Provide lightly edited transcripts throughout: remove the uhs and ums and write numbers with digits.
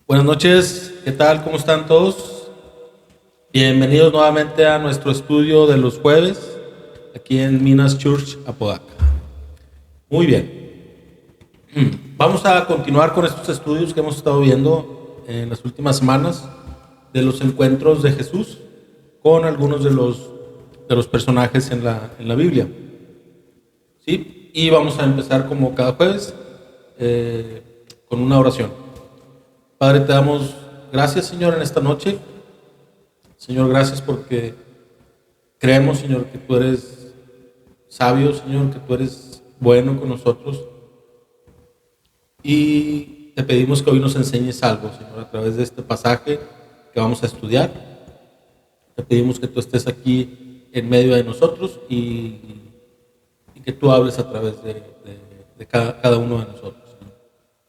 Buenas noches, ¿qué tal? ¿Cómo están todos? Bienvenidos nuevamente a nuestro estudio de los jueves, aquí en Minas Church, Apodaca. Muy bien, vamos a continuar con estos estudios que hemos estado viendo en las últimas semanas de los encuentros de Jesús con algunos de los personajes en la Biblia. ¿Sí? Y vamos a empezar como cada jueves con una oración. Padre, te damos gracias, Señor, en esta noche. Señor, gracias porque creemos, Señor, que tú eres sabio, Señor, que tú eres bueno con nosotros. Y te pedimos que hoy nos enseñes algo, Señor, a través de este pasaje que vamos a estudiar. Te pedimos que tú estés aquí en medio de nosotros y que tú hables a través de cada uno de nosotros, Señor.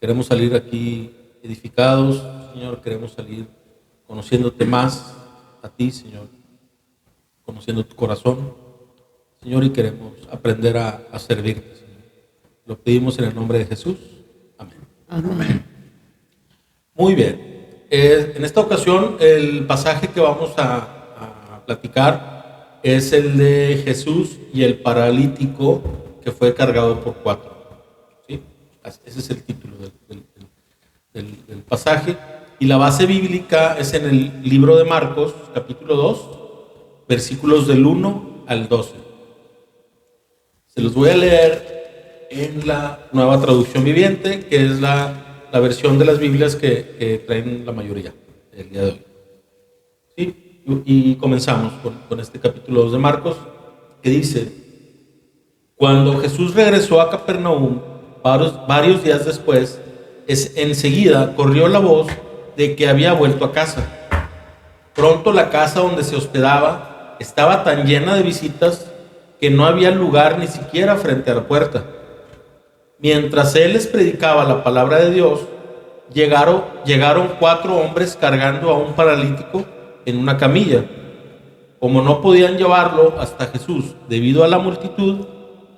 Queremos salir aquí edificados, Señor, queremos salir conociéndote más a ti, Señor, conociendo tu corazón, Señor, y queremos aprender a servirte, Señor. Lo pedimos en el nombre de Jesús. Amén. Amén. Muy bien. En esta ocasión, el pasaje que vamos a platicar es el de Jesús y el paralítico que fue cargado por 4. ¿Sí? Ese es el título del pasaje, y la base bíblica es en el libro de Marcos, capítulo 2, versículos del 1 al 12. Se los voy a leer en la Nueva Traducción Viviente, que es la versión de las Biblias que traen la mayoría el día de hoy. ¿Sí? Y comenzamos con este capítulo 2 de Marcos, que dice: Cuando Jesús regresó a Capernaum, varios días después, enseguida corrió la voz de que había vuelto a casa. Pronto la casa donde se hospedaba estaba tan llena de visitas que no había lugar ni siquiera frente a la puerta. Mientras él les predicaba la palabra de Dios, llegaron 4 hombres cargando a un paralítico en una camilla. Como no podían llevarlo hasta Jesús debido a la multitud,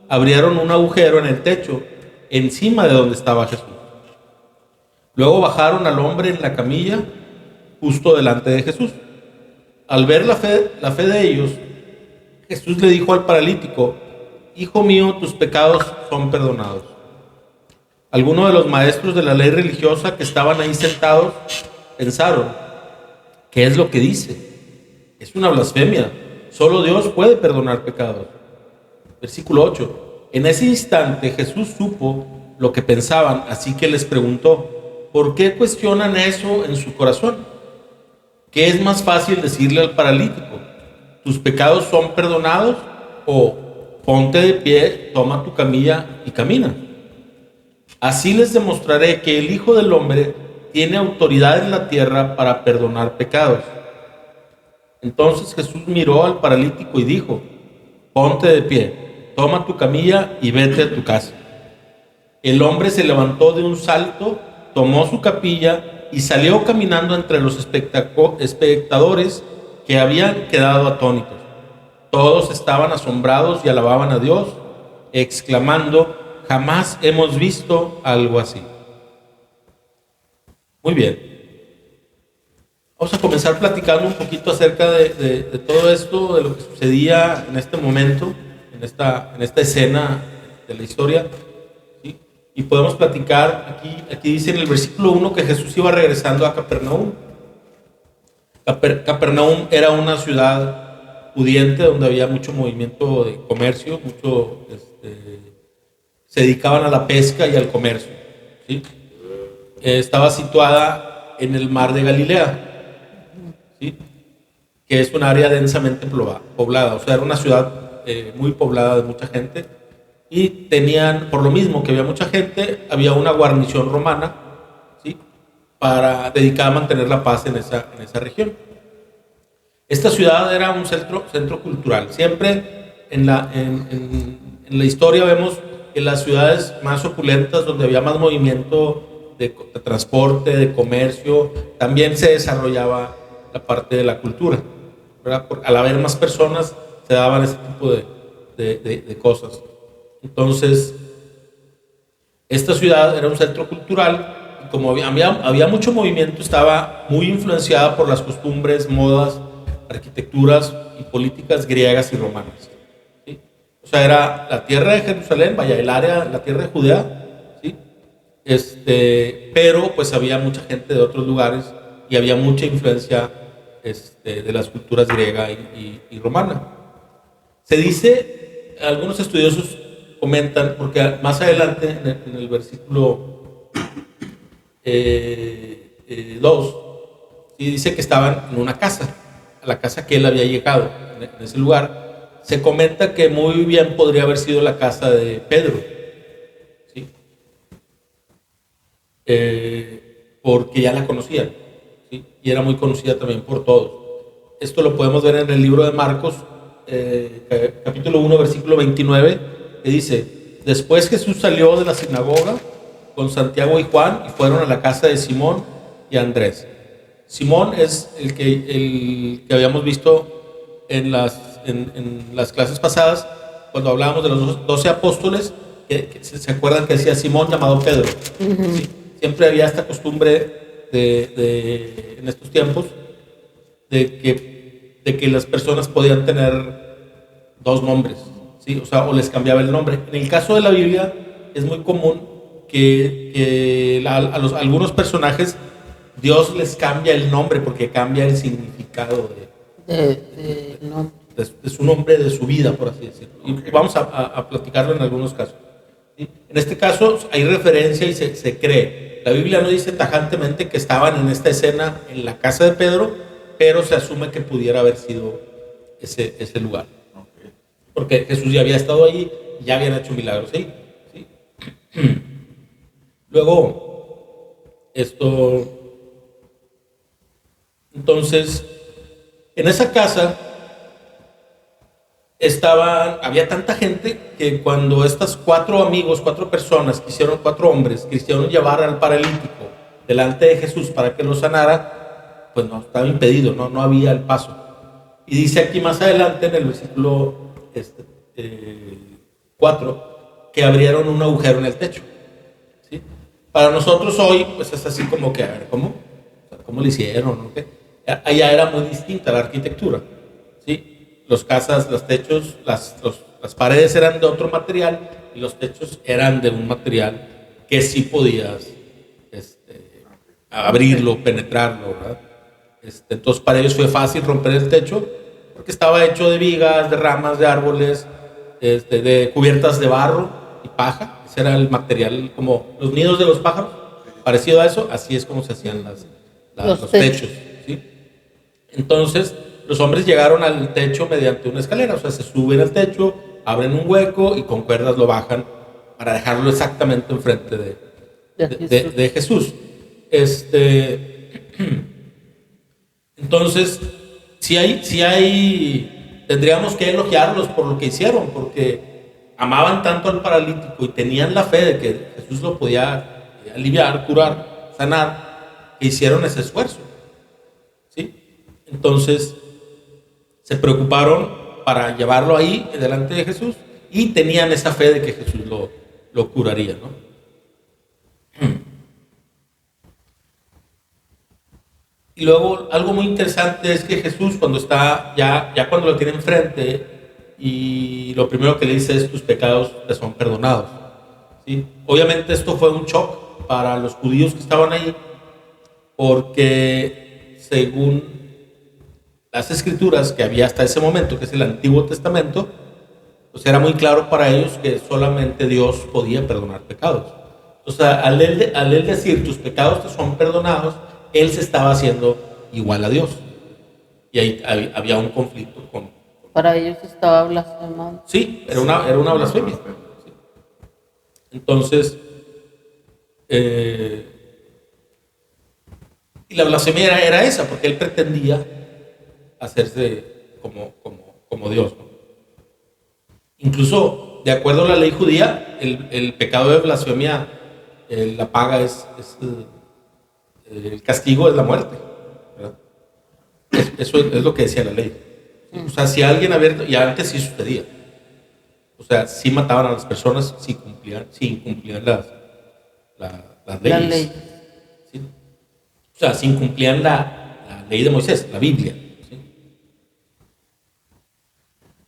abrieron un agujero en el techo encima de donde estaba Jesús. Luego bajaron al hombre en la camilla justo delante de Jesús. Al ver la fe de ellos, Jesús le dijo al paralítico: Hijo mío, tus pecados son perdonados. Algunos de los maestros de la ley religiosa que estaban ahí sentados pensaron: ¿qué es lo que dice? Es una blasfemia. Solo Dios puede perdonar pecados. Versículo 8. En ese instante Jesús supo lo que pensaban, así que les preguntó: ¿por qué cuestionan eso en su corazón? ¿Qué es más fácil decirle al paralítico: tus pecados son perdonados? O ponte de pie, toma tu camilla y camina. Así les demostraré que el Hijo del Hombre tiene autoridad en la tierra para perdonar pecados. Entonces Jesús miró al paralítico y dijo: ponte de pie, toma tu camilla y vete a tu casa. El hombre se levantó de un salto, tomó su capilla y salió caminando entre los espectadores que habían quedado atónitos. Todos estaban asombrados y alababan a Dios, exclamando: jamás hemos visto algo así. Muy bien. Vamos a comenzar platicando un poquito acerca de todo esto, de lo que sucedía en este momento, en esta escena de la historia. ¿Sí? Y podemos platicar, aquí dice en el versículo 1 que Jesús iba regresando a Capernaum. Capernaum era una ciudad pudiente donde había mucho movimiento de comercio, se dedicaban a la pesca y al comercio. ¿Sí? Estaba situada en el mar de Galilea, ¿sí? Que es un área densamente poblada, o sea, era una ciudad muy poblada de mucha gente, y tenían, por lo mismo que había mucha gente, había una guarnición romana, ¿sí? Dedicada a mantener la paz en esa región. Esta ciudad era un centro cultural. Siempre en la historia vemos que las ciudades más opulentas, donde había más movimiento de transporte, de comercio, también se desarrollaba la parte de la cultura, ¿verdad? Al haber más personas se daban ese tipo de cosas. Entonces, esta ciudad era un centro cultural como había mucho movimiento, estaba muy influenciada por las costumbres, modas, arquitecturas y políticas griegas y romanas. ¿Sí? O sea, era la tierra de Jerusalén, vaya, el área, la tierra de Judea, ¿sí? Pero pues había mucha gente de otros lugares y había mucha influencia de las culturas griega y romana. Se dice, algunos estudiosos comentan, porque más adelante en el versículo 2, y dice que estaban en una casa, a la casa que él había llegado, en ese lugar. Se comenta que muy bien podría haber sido la casa de Pedro, ¿sí? Porque ya la conocían, ¿sí? Y era muy conocida también por todos. Esto lo podemos ver en el libro de Marcos, capítulo 1, versículo 29, que dice: después Jesús salió de la sinagoga con Santiago y Juan y fueron a la casa de Simón y Andrés. Simón es el que habíamos visto en las clases pasadas, cuando hablábamos de los 12 apóstoles, que se acuerdan que decía Simón llamado Pedro. ¿Sí? Siempre había esta costumbre en estos tiempos de que las personas podían tener dos nombres, ¿sí? O sea, o les cambiaba el nombre. En el caso de la Biblia es muy común que algunos personajes Dios les cambia el nombre porque cambia el significado de su nombre, de su vida, por así decirlo. Y vamos a platicarlo en algunos casos. ¿Sí? En este caso hay referencia y se cree. La Biblia no dice tajantemente que estaban en esta escena en la casa de Pedro, pero se asume que pudiera haber sido ese lugar. Porque Jesús ya había estado allí y ya habían hecho milagros ahí. ¿Sí? Luego, entonces, en esa casa había tanta gente que cuando estas cuatro personas, cuatro hombres, quisieron llevar al paralítico delante de Jesús para que lo sanara, pues no, estaba impedido, no había el paso. Y dice aquí más adelante en el versículo 4 que abrieron un agujero en el techo. ¿Sí? Para nosotros hoy, pues es así como que, a ver, ¿cómo? O sea, ¿cómo lo hicieron? ¿No? Allá era muy distinta la arquitectura. ¿Sí? Los casas, los techos, las paredes eran de otro material y los techos eran de un material que sí podías abrirlo, penetrarlo, ¿verdad? Entonces para ellos fue fácil romper el techo porque estaba hecho de vigas, de ramas, de árboles, de cubiertas de barro y paja. Ese era el material, como los nidos de los pájaros, parecido a eso. Así es como se hacían los techos, ¿sí? Entonces los hombres llegaron al techo mediante una escalera, o sea, se suben al techo, abren un hueco y con cuerdas lo bajan para dejarlo exactamente enfrente de Jesús. Entonces, tendríamos que elogiarlos por lo que hicieron, porque amaban tanto al paralítico y tenían la fe de que Jesús lo podía aliviar, curar, sanar, que hicieron ese esfuerzo. ¿Sí? Entonces, se preocuparon para llevarlo ahí, delante de Jesús, y tenían esa fe de que Jesús lo curaría, ¿no? Y luego algo muy interesante es que Jesús, cuando está ya cuando lo tiene enfrente, y lo primero que le dice es: tus pecados te son perdonados. ¿Sí? Obviamente esto fue un shock para los judíos que estaban ahí, porque según las escrituras que había hasta ese momento, que es el Antiguo Testamento, pues era muy claro para ellos que solamente Dios podía perdonar pecados. O sea, al él decir tus pecados te son perdonados, él se estaba haciendo igual a Dios. Y ahí había un conflicto Para ellos estaba blasfemando. Sí, era una blasfemia. Sí. Entonces, y la blasfemia era esa, porque él pretendía hacerse como Dios, ¿no? Incluso, de acuerdo a la ley judía, el pecado de blasfemia, la paga el castigo es la muerte, ¿verdad? Eso es lo que decía la ley. O sea, si alguien y antes sí sucedía. O sea, sí mataban a las personas si incumplían las leyes. sea, se incumplían la ley de Moisés, la Biblia. ¿Sí?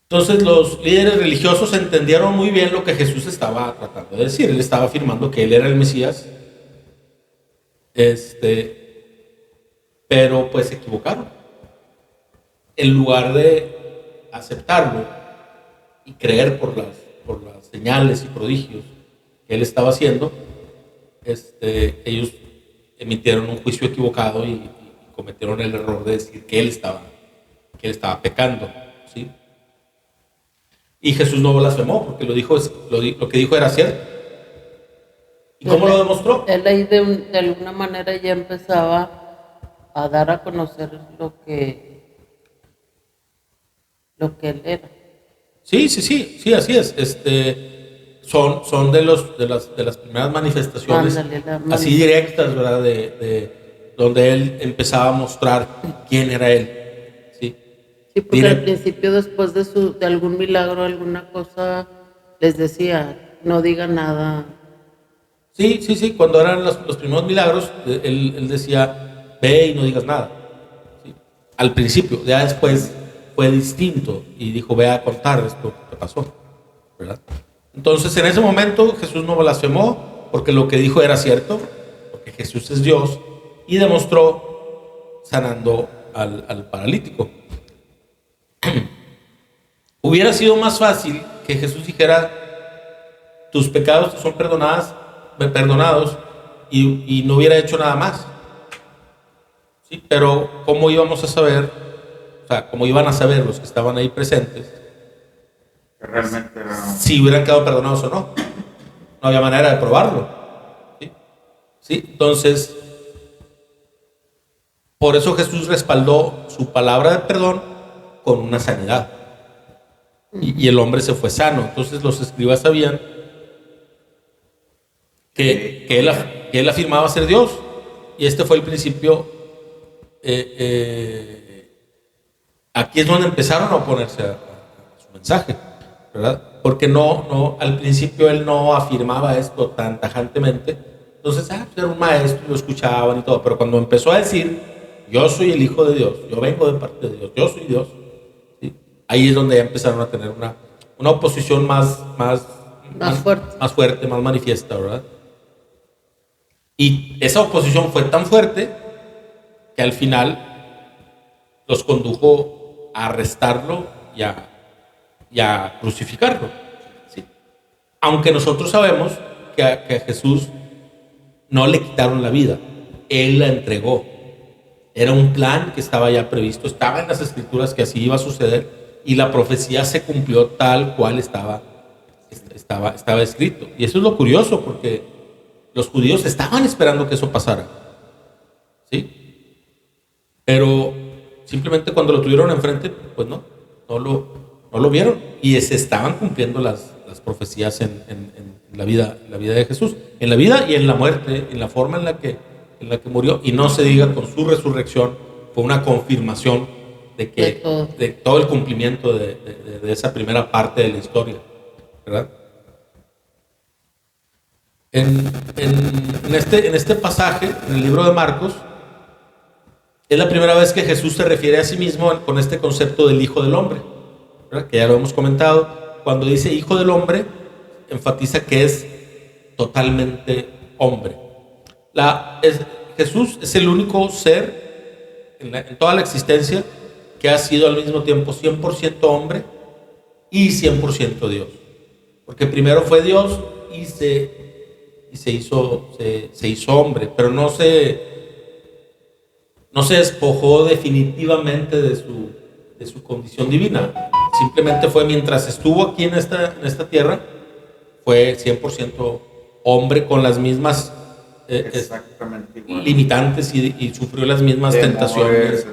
Entonces los líderes religiosos entendieron muy bien lo que Jesús estaba tratando de decir. Él estaba afirmando que él era el Mesías, pero pues se equivocaron. En lugar de aceptarlo y creer por las señales y prodigios que él estaba haciendo, ellos emitieron un juicio equivocado y cometieron el error de decir que él estaba pecando, ¿sí? Y Jesús no blasfemó porque lo que dijo era cierto. ¿Y cómo lo demostró? Él ahí de alguna manera ya empezaba a dar a conocer lo que él era. Sí, así es. Son de las primeras manifestaciones. Ándale, así directas, ¿verdad? De donde él empezaba a mostrar quién era él. Sí, Sí, porque al principio, después de algún milagro, alguna cosa, les decía, no diga nada. Sí, cuando eran los primeros milagros, él decía, ve y no digas nada. ¿Sí? Al principio, ya después fue distinto y dijo, ve a contar esto que pasó, ¿verdad? Entonces, en ese momento Jesús no blasfemó porque lo que dijo era cierto, porque Jesús es Dios, y demostró sanando al paralítico. Hubiera sido más fácil que Jesús dijera, tus pecados te son perdonados y no hubiera hecho nada más. ¿Sí? Pero ¿cómo íbamos a saber? O sea, ¿cómo iban a saber los que estaban ahí presentes realmente era... si hubieran quedado perdonados o no? No había manera de probarlo. ¿Sí? Entonces, por eso Jesús respaldó su palabra de perdón con una sanidad. Y el hombre se fue sano. Entonces los escribas sabían que él afirmaba ser Dios. Y este fue el principio. Aquí es donde empezaron a oponerse a su mensaje, ¿verdad? Porque al principio él no afirmaba esto tan tajantemente. Entonces, era un maestro, lo escuchaban y todo. Pero cuando empezó a decir, yo soy el Hijo de Dios, yo vengo de parte de Dios, yo soy Dios, ¿sí? Ahí es donde ya empezaron a tener una oposición más fuerte, más manifiesta, ¿verdad? Y esa oposición fue tan fuerte que al final los condujo a arrestarlo y a crucificarlo, ¿sí? Aunque nosotros sabemos que a Jesús no le quitaron la vida, Él la entregó. Era un plan que estaba ya previsto, estaba en las escrituras que así iba a suceder y la profecía se cumplió tal cual estaba escrito. Y eso es lo curioso, porque los judíos estaban esperando que eso pasara, ¿sí? Pero simplemente cuando lo tuvieron enfrente, pues no lo vieron. Y se estaban cumpliendo las profecías en la vida de Jesús, en la vida y en la muerte, en la forma en la que murió. Y no se diga, con su resurrección fue una confirmación de todo el cumplimiento de esa primera parte de la historia, ¿verdad? En este pasaje, en el libro de Marcos, es la primera vez que Jesús se refiere a sí mismo con este concepto del Hijo del Hombre, ¿verdad? Que ya lo hemos comentado. Cuando dice Hijo del Hombre, enfatiza que es totalmente hombre. Jesús es el único ser en toda la existencia que ha sido al mismo tiempo 100% hombre y 100% Dios. Porque primero fue Dios y se hizo hombre, pero no se despojó definitivamente de su condición divina. Simplemente fue, mientras estuvo aquí en esta tierra, fue 100% hombre, con las mismas limitantes y sufrió las mismas tentaciones.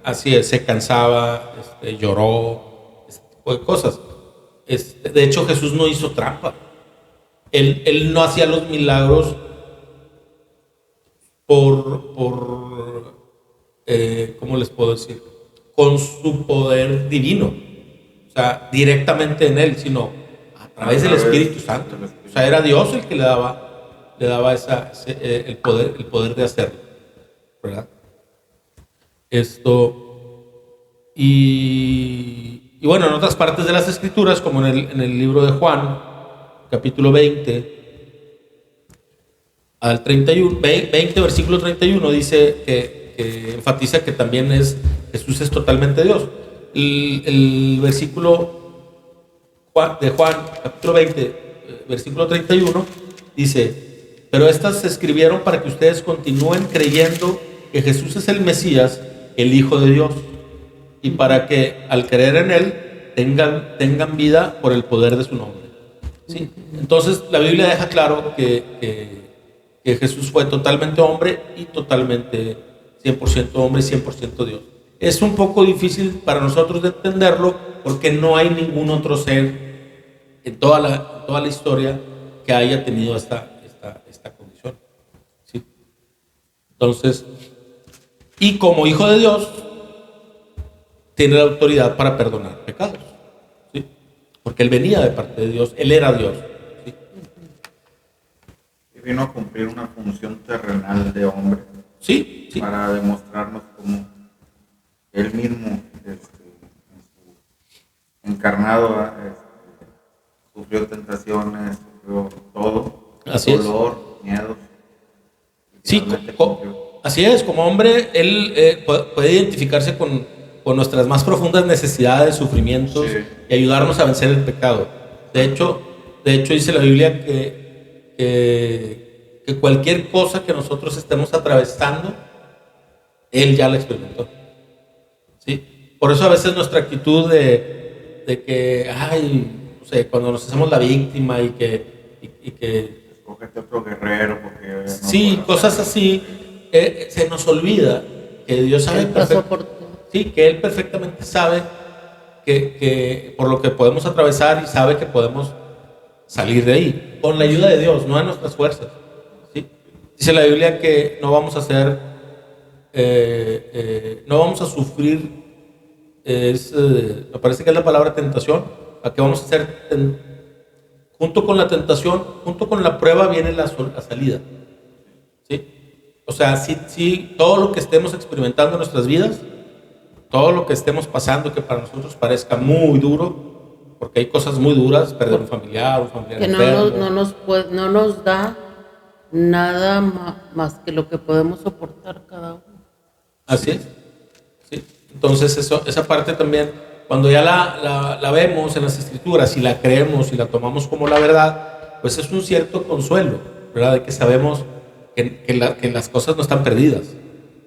Así es, se cansaba, lloró, ese tipo de cosas. De hecho, Jesús no hizo trampa. Él no hacía los milagros ¿cómo les puedo decir? Con su poder divino. O sea, directamente en él, sino a través del Espíritu Santo. O sea, era Dios el que le daba el poder de hacerlo. ¿verdad? Y bueno, en otras partes de las Escrituras, como en el libro de Juan, capítulo 20, al 31, 20, versículo 31, dice que enfatiza que también Jesús es totalmente Dios. El versículo de Juan, capítulo 20, versículo 31, dice: pero estas se escribieron para que ustedes continúen creyendo que Jesús es el Mesías, el Hijo de Dios, y para que al creer en Él tengan vida por el poder de su nombre. ¿Sí? Entonces la Biblia deja claro que Jesús fue totalmente hombre y totalmente 100% hombre y 100% Dios. Es un poco difícil para nosotros de entenderlo porque no hay ningún otro ser en toda la historia que haya tenido esta condición. ¿Sí? Entonces, y como Hijo de Dios, tiene la autoridad para perdonar pecados. ¿Sí? Porque Él venía de parte de Dios, Él era Dios. ¿Sí? Y vino a cumplir una función terrenal de hombre. Sí, sí. Para demostrarnos cómo Él mismo, encarnado, sufrió tentaciones, sufrió todo, Así dolor, miedos. Sí, así es, como hombre, Él puede identificarse con nuestras más profundas necesidades, sufrimientos, sí, y ayudarnos a vencer el pecado. De hecho dice la Biblia que cualquier cosa que nosotros estemos atravesando, Él ya la experimentó. ¿Sí? Por eso a veces nuestra actitud de que, no sé, cuando nos hacemos la víctima y que escógete otro guerrero porque no, sí, cosas así, se nos olvida que Dios sabe que Él perfectamente sabe que por lo que podemos atravesar y sabe que podemos salir de ahí con la ayuda de Dios, no de nuestras fuerzas. ¿Sí? Dice la Biblia que no vamos a no vamos a sufrir, me parece que es la palabra tentación, a que vamos a hacer junto con la tentación, junto con la prueba viene la salida. ¿Sí? O sea, sí, todo lo que estemos experimentando en nuestras vidas, todo lo que estemos pasando que para nosotros parezca muy duro, porque hay cosas muy duras, perder un familiar que enfermo, no nos da nada más que lo que podemos soportar cada uno. Así es. ¿Sí? Entonces esa parte también, cuando ya la vemos en las Escrituras y la creemos y la tomamos como la verdad, pues es un cierto consuelo, ¿verdad? De que sabemos que las cosas no están perdidas.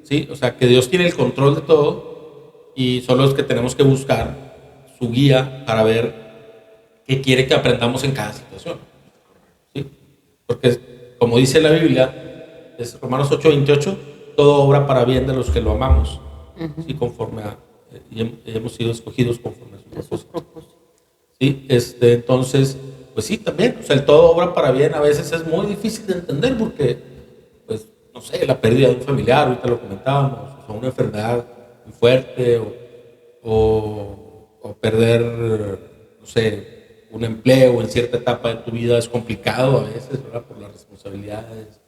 ¿Sí? O sea, que Dios tiene el control de todo y solo es que tenemos que buscar su guía para ver qué quiere que aprendamos en cada situación. ¿Sí? Porque, como dice la Biblia, es Romanos 8:28, todo obra para bien de los que lo amamos, ¿sí? Conforme y hemos sido escogidos conforme a sus propósitos. ¿Sí? Entonces, pues sí, también, o sea, el todo obra para bien a veces es muy difícil de entender porque, pues, no sé, la pérdida de un familiar, ahorita lo comentábamos, o sea, una enfermedad muy fuerte, o perder, no sé, un empleo en cierta etapa de tu vida es complicado a veces, ¿verdad? Por las responsabilidades,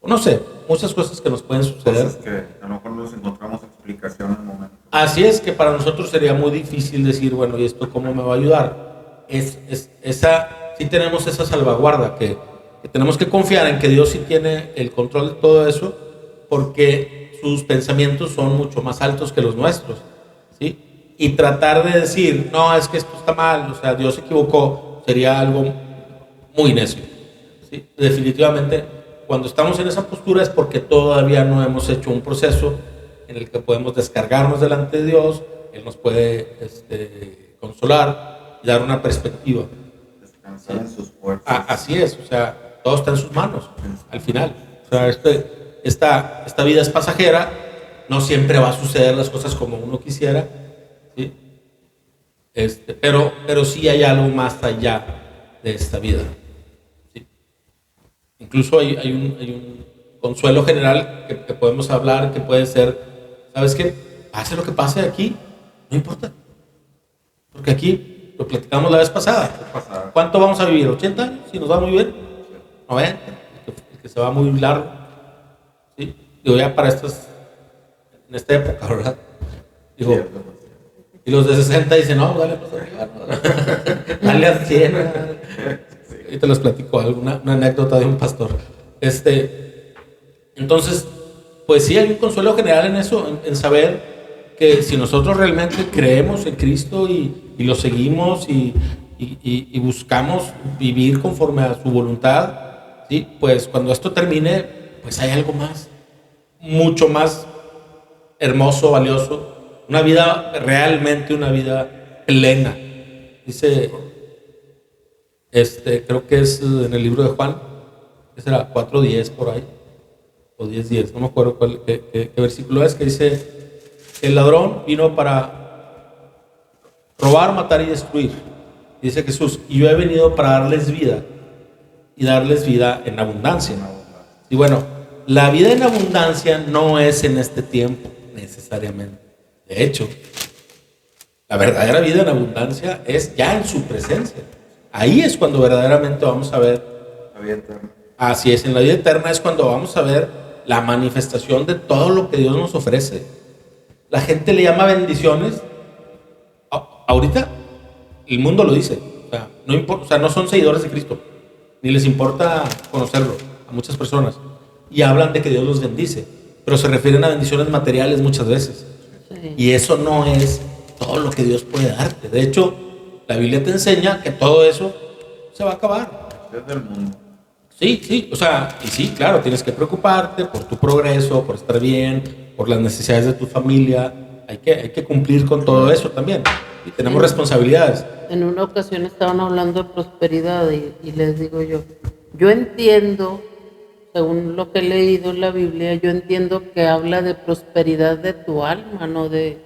o no sé, muchas cosas que nos pueden suceder. Cosas que a lo mejor nos encontramos explicación en el momento. Así es, que para nosotros sería muy difícil decir, bueno, ¿y esto cómo me va a ayudar? Sí tenemos esa salvaguarda, que tenemos que confiar en que Dios sí tiene el control de todo eso, porque sus pensamientos son mucho más altos que los nuestros, ¿sí? Y tratar de decir, no, es que esto está mal, o sea, Dios se equivocó, sería algo muy necio, ¿sí? Definitivamente, cuando estamos en esa postura es porque todavía no hemos hecho un proceso en el que podemos descargarnos delante de Dios, Él nos puede consolar y dar una perspectiva. Descansar en sus fuerzas. Así es, o sea, todo está en sus manos, al final. O sea, esta vida es pasajera, no siempre va a suceder las cosas como uno quisiera, ¿sí? Pero sí hay algo más allá de esta vida, ¿sí? Incluso hay un consuelo general que podemos hablar, que puede ser, ¿sabes qué? Pase lo que pase aquí, no importa, porque aquí lo platicamos la vez pasada. ¿Cuánto vamos a vivir? ¿80 años? Si nos va muy bien, 90, el que se va muy largo. ¿Sí? Digo, ya para estas en esta época, ¿verdad? Digo, Sí, es demasiado. y los de 60 dicen, no, dale pues arriba, no, dale al 100. ¿verdad? Y te les platico alguna una anécdota de un pastor. Entonces, pues sí, hay un consuelo general en eso, en saber que si nosotros realmente creemos en Cristo y lo seguimos y buscamos vivir conforme a su voluntad, ¿sí? Pues cuando esto termine, pues hay algo más, mucho más hermoso, valioso, una vida realmente, una vida plena. Dice, creo que es en el libro de Juan, que será 4:10 por ahí, o 10:10, no me acuerdo qué versículo es, que dice, el ladrón vino para robar, matar y destruir. Dice Jesús, y yo he venido para darles vida, y darles vida en abundancia. Y bueno, la vida en abundancia no es en este tiempo, necesariamente. De hecho, la verdadera vida en abundancia es ya en su presencia. Ahí es cuando verdaderamente vamos a ver. La vida eterna. Así es, en la vida eterna es cuando vamos a ver la manifestación de todo lo que Dios nos ofrece. La gente le llama bendiciones. Ahorita el mundo lo dice. O sea, no son seguidores de Cristo, ni les importa conocerlo a muchas personas. Y hablan de que Dios los bendice, pero se refieren a bendiciones materiales muchas veces. Sí. Y eso no es todo lo que Dios puede darte. De hecho, la Biblia te enseña que todo eso se va a acabar. Es del mundo. Sí, o sea, y sí, claro, tienes que preocuparte por tu progreso, por estar bien, por las necesidades de tu familia. Hay que cumplir con todo eso también. Y tenemos responsabilidades. En una ocasión estaban hablando de prosperidad y les digo yo entiendo, según lo que he leído en la Biblia, yo entiendo que habla de prosperidad de tu alma, no de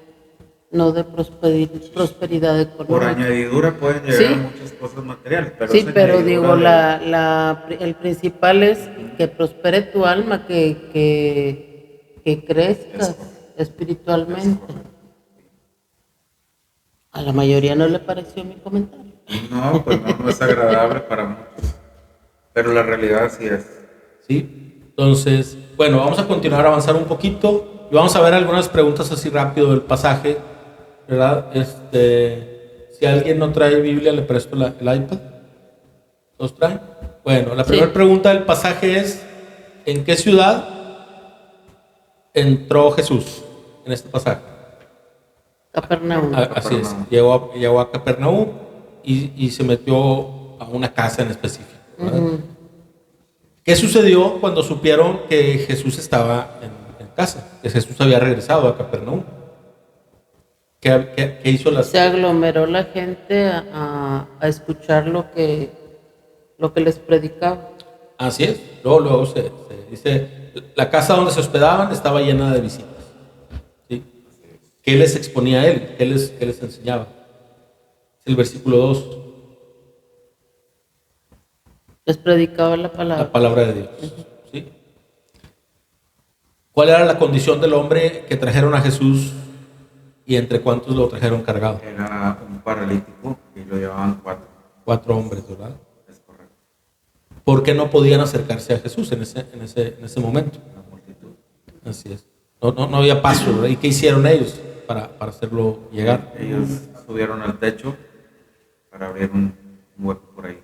prosperidad económica. Por añadidura pueden llegar Sí. muchas cosas materiales, pero Sí, esa pero añadidura digo, el principal es que prospere tu alma, que crezcas espiritualmente. A la mayoría no le pareció mi comentario. No, pues no es agradable para muchos, pero la realidad sí es. ¿Sí? Entonces, bueno, vamos a continuar a avanzar un poquito y vamos a ver algunas preguntas así rápido del pasaje, ¿verdad? Si alguien no trae Biblia, le presto el iPad. ¿Los traen? Bueno, la primera Sí. pregunta del pasaje es, ¿en qué ciudad entró Jesús en este pasaje? Capernaum. Así es, llegó a Capernaum y se metió a una casa en específico, ¿verdad? ¿Qué sucedió cuando supieron que Jesús estaba en casa? Que Jesús había regresado a Capernaum. ¿Qué hizo la Se aglomeró la gente a escuchar lo que les predicaba. Así es. Luego se dice, la casa donde se hospedaban estaba llena de visitas. ¿Sí? ¿Qué les exponía él? ¿Qué les enseñaba? Es el versículo 2. Les predicaba la palabra. La palabra de Dios. ¿Sí? ¿Cuál era la condición del hombre que trajeron a Jesús y entre cuántos lo trajeron cargado? Era un paralítico y lo llevaban 4. 4 hombres, ¿verdad? Es correcto. ¿Por qué no podían acercarse a Jesús en ese momento? La multitud. Así es. No había paso, ¿verdad? ¿Y qué hicieron ellos para hacerlo llegar? Ellos subieron al techo para abrir un hueco por ahí.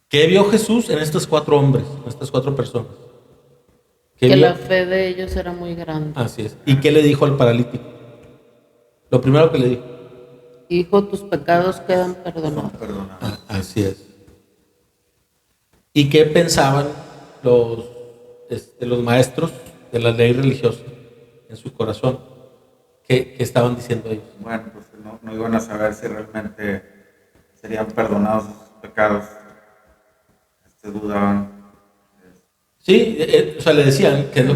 ¿Qué vio Jesús en estos 4 hombres, en estas 4 personas? ¿Qué Que vio? la fe de ellos era muy grande. Así es. ¿Y qué le dijo al paralítico? Lo primero que le dijo. Hijo, tus pecados quedan perdonados. Son perdonados. Así es. ¿Y qué pensaban los maestros de la ley religiosa en su corazón? ¿Qué estaban diciendo ellos? Bueno, pues no iban a saber si realmente serían perdonados sus pecados. Dudaban. Sí, o sea, le decían que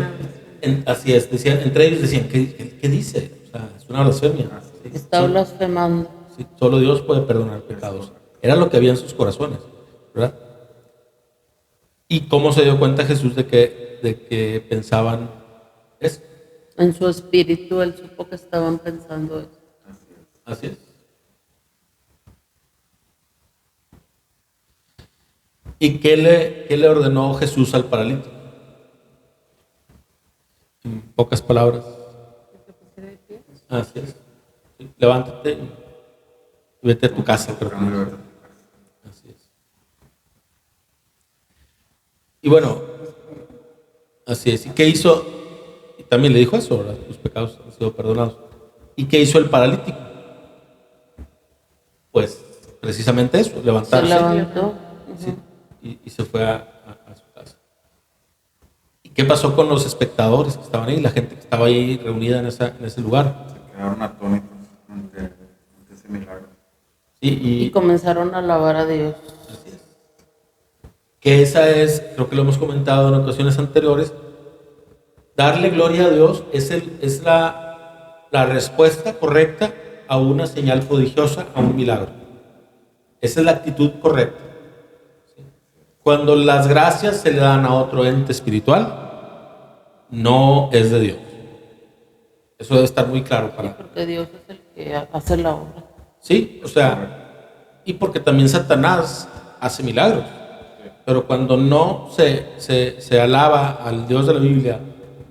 así es, entre ellos decían, ¿qué dice? O sea, es una blasfemia. Sí, Está blasfemando. sí, solo Dios puede perdonar pecados. Era lo que había en sus corazones, ¿verdad? ¿Y cómo se dio cuenta Jesús de que pensaban eso? En su espíritu él supo que estaban pensando eso. Así es. ¿Y qué le ordenó Jesús al paralítico? En pocas palabras. Así es. Sí, levántate y vete a tu casa. Pero así es. Y bueno, así es. ¿Y qué hizo? Y también le dijo eso, ¿verdad? Tus pecados han sido perdonados. ¿Y qué hizo el paralítico? Pues precisamente eso, levantarse. Se levantó. Sí, y se fue a su casa. ¿Y qué pasó con los espectadores que estaban ahí, la gente que estaba ahí reunida en ese lugar? Se quedaron atónitos ante ese milagro. Sí, Y comenzaron a alabar a Dios. Así es. Que esa es, creo que lo hemos comentado en ocasiones anteriores, darle gloria a Dios es la respuesta correcta a una señal prodigiosa, a un milagro. Esa es la actitud correcta. ¿Sí? Cuando las gracias se le dan a otro ente espiritual, no es de Dios. Eso debe estar muy claro para. Sí, porque Dios es el que hace la obra. Sí, o sea, y porque también Satanás hace milagros. Pero cuando no se alaba al Dios de la Biblia,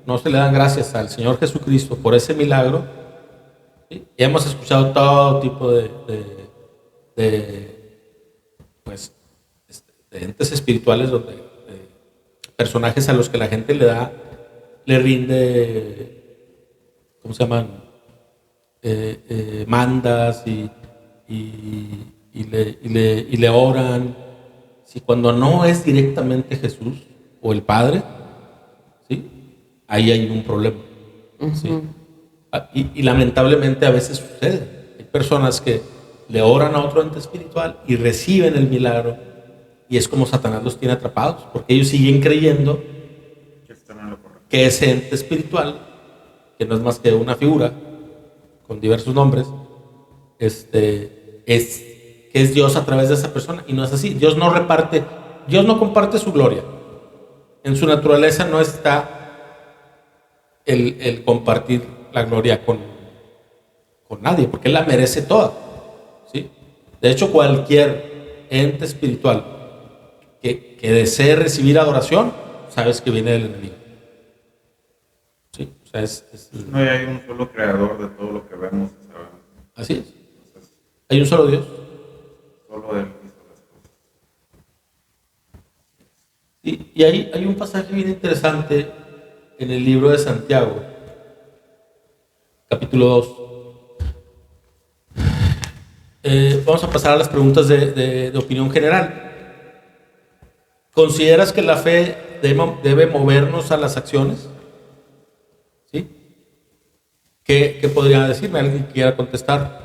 no se le dan gracias al Señor Jesucristo por ese milagro, ¿sí? Y hemos escuchado todo tipo pues, de entes espirituales, donde personajes a los que la gente le rinde, ¿cómo se llaman? Mandas y le oran. Si cuando no es directamente Jesús o el Padre, ¿sí? Ahí hay un problema. ¿Sí? Y lamentablemente a veces sucede. Hay personas que le oran a otro ente espiritual y reciben el milagro, y es como Satanás los tiene atrapados, porque ellos siguen creyendo que ese ente espiritual, que no es más que una figura con diversos nombres, que es Dios a través de esa persona, y no es así. Dios no comparte su gloria. En su naturaleza no está el compartir la gloria con nadie, porque Él la merece toda, ¿sí? De hecho, cualquier ente espiritual que desee recibir adoración, sabes que viene del enemigo. ¿Sí? O sea, no hay un solo creador de todo lo que vemos y sabemos. Así es. Hay un solo Dios. Solo Él hizo las cosas. Y hay un pasaje bien interesante en el libro de Santiago, capítulo 2. Vamos a pasar a las preguntas de opinión general. ¿Consideras que la fe debe movernos a las acciones? ¿Sí? ¿Qué podría decirme? ¿Alguien que quiera contestar?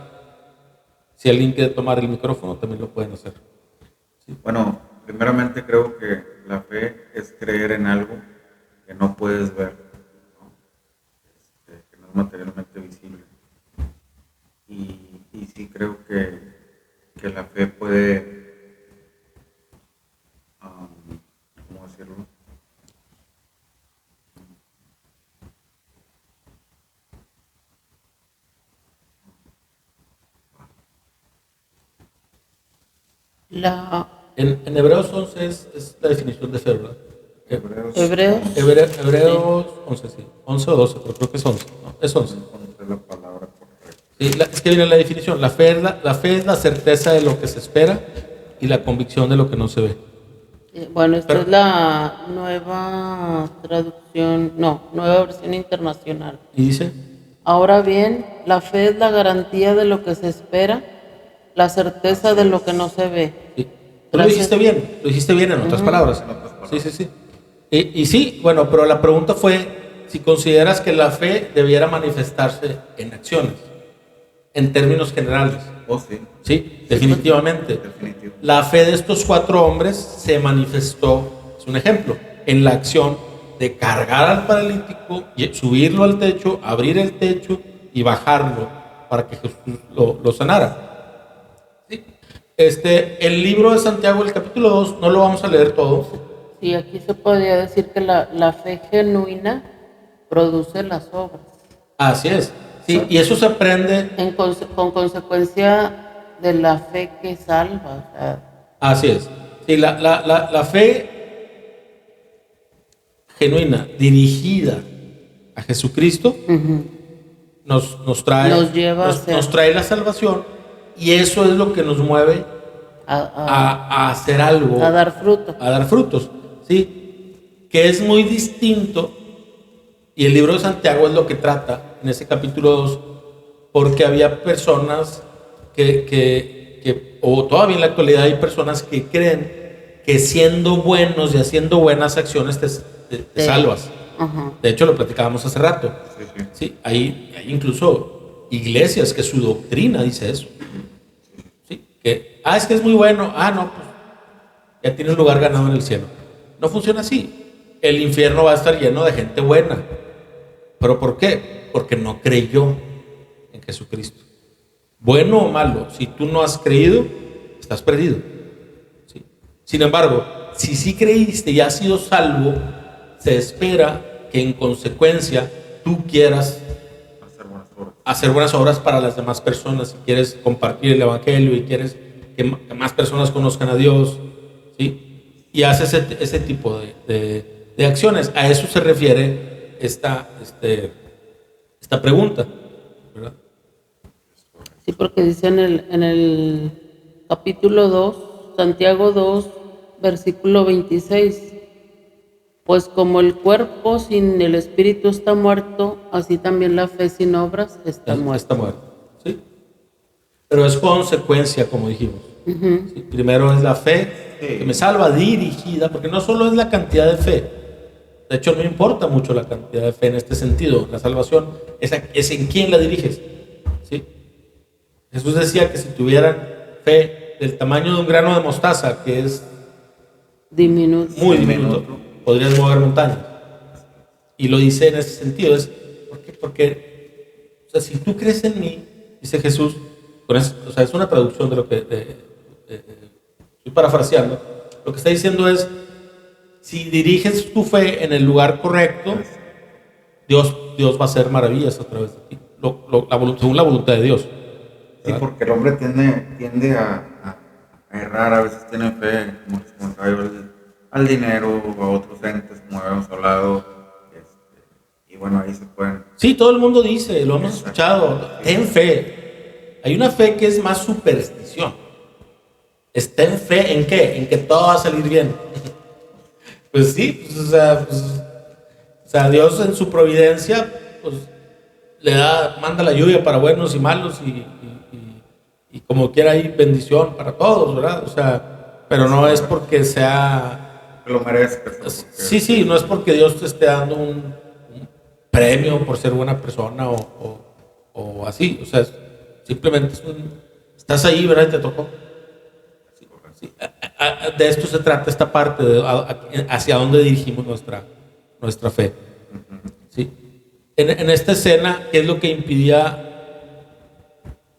Si alguien quiere tomar el micrófono, también lo pueden hacer. ¿Sí? Bueno, primeramente creo que la fe es creer en algo que no puedes ver, ¿no? Que no es materialmente visible. Y sí creo que la fe puede, ¿cómo decirlo? En Hebreos 11 es la definición de fe, ¿verdad? Hebreos 11, sí. 11 o 12, pero creo que es 11. ¿No? Es 11. La palabra correcta. Sí, es que viene la definición. La fe es la certeza de lo que se espera y la convicción de lo que no se ve. Bueno, esta es la nueva traducción, nueva versión internacional. ¿Y dice? Ahora bien, la fe es la garantía de lo que se espera, la certeza de lo que no se ve. Sí. Tú lo dijiste bien en otras palabras. Sí. Y sí, bueno, pero la pregunta fue si consideras que la fe debiera manifestarse en acciones, en términos generales. Sí. Sí, definitivamente. La fe de estos 4 hombres se manifestó, es un ejemplo, en la acción de cargar al paralítico, subirlo al techo, abrir el techo y bajarlo para que Jesús lo sanara. ¿Sí? El libro de Santiago, el capítulo 2, no lo vamos a leer todo. Sí, aquí se podría decir que la fe genuina produce las obras. Así es. Sí, y eso se aprende. Con consecuencia de la fe que salva. O sea. Así es. Sí, la fe genuina, dirigida a Jesucristo, nos trae, Nos lleva nos trae la salvación, y eso es lo que nos mueve a hacer algo, a dar fruto. a dar frutos, ¿sí? Que es muy distinto, y el libro de Santiago es lo que trata en ese capítulo 2, porque había personas o todavía en la actualidad hay personas que creen que siendo buenos y haciendo buenas acciones te salvas. Ajá. De hecho, lo platicábamos hace rato. Sí. Sí, hay incluso iglesias que su doctrina dice eso. Sí, que, es que es muy bueno. No, pues ya tiene un lugar ganado en el cielo. No funciona así. El infierno va a estar lleno de gente buena. ¿Pero por qué? Porque no creyó en Jesucristo. Bueno o malo, si tú no has creído, estás perdido. ¿Sí? Sin embargo, si sí creíste y has sido salvo, se espera que en consecuencia tú quieras hacer buenas obras para las demás personas, si quieres compartir el evangelio y quieres que más personas conozcan a Dios, ¿sí? Y haces ese tipo de acciones. A eso se refiere esta pregunta, ¿verdad? Sí, porque dice en el capítulo 2, Santiago 2, versículo 26, pues como el cuerpo sin el espíritu está muerto, así también la fe sin obras está muerta. Está muerto, ¿sí? Pero es consecuencia, como dijimos. Uh-huh. ¿Sí? Primero es la fe que me salva, dirigida, porque no solo es la cantidad de fe. De hecho, no importa mucho la cantidad de fe en este sentido. La salvación es en quién la diriges, ¿sí? Jesús decía que si tuvieran fe del tamaño de un grano de mostaza, que es Diminuto. muy diminuto, podrías mover montañas. Y lo dice en ese sentido. ¿Por qué? Porque, o sea, si tú crees en mí, dice Jesús, es una traducción de lo que estoy parafraseando. Lo que está diciendo es, si diriges tu fe en el lugar correcto, Dios va a hacer maravillas a través de ti, según la voluntad de Dios. Sí, porque el hombre tiende a errar, a veces tiene fe, como al dinero o a otros entes, como habíamos hablado, y bueno, ahí se pueden... Sí, todo el mundo dice, lo hemos escuchado, ten fe. Hay una fe que es más superstición. ¿Ten fe en qué? En que todo va a salir bien. Pues sí, o sea, Dios en su providencia, pues manda la lluvia para buenos y malos y como quiera hay bendición para todos, ¿verdad? O sea, pero no es porque sea... Que lo merezcas. Sí, no es porque Dios te esté dando un premio por ser buena persona o así, o sea, simplemente estás ahí, ¿verdad? Y te tocó. Sí. De esto se trata esta parte, hacia dónde dirigimos nuestra fe. ¿Sí? En esta escena, ¿qué es lo que impidía?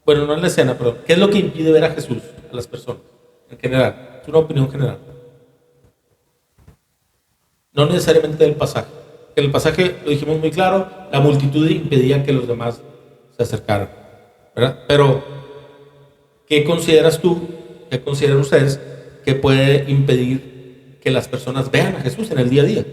Bueno, no en la escena, pero ¿qué es lo que impide ver a Jesús a las personas en general? Es una opinión general. No necesariamente del pasaje. En el pasaje lo dijimos muy claro, la multitud impedía que los demás se acercaran, ¿verdad? Pero, ¿qué consideras tú, qué consideran ustedes que puede impedir que las personas vean a Jesús en el día a día?